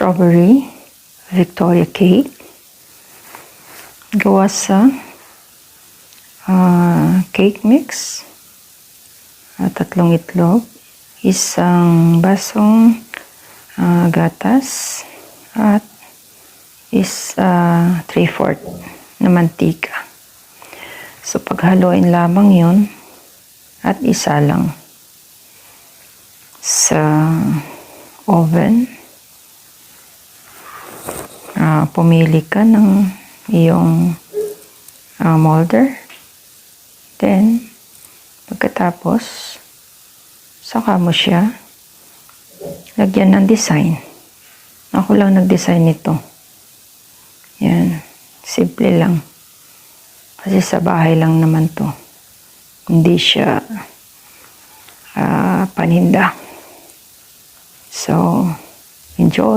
strawberry Victoria cake. Gawa sa cake mix, 3 itlog, isang basong gatas, at 3/4 na mantika. So paghaluin lamang yun at isa lang sa oven. Pumili ka ng iyong molder. Then, pagkatapos, saka mo siya lagyan ng design. Ako lang nag-design nito. Yan. Simple lang. Kasi sa bahay lang naman to. Hindi siya paninda. So, enjoy.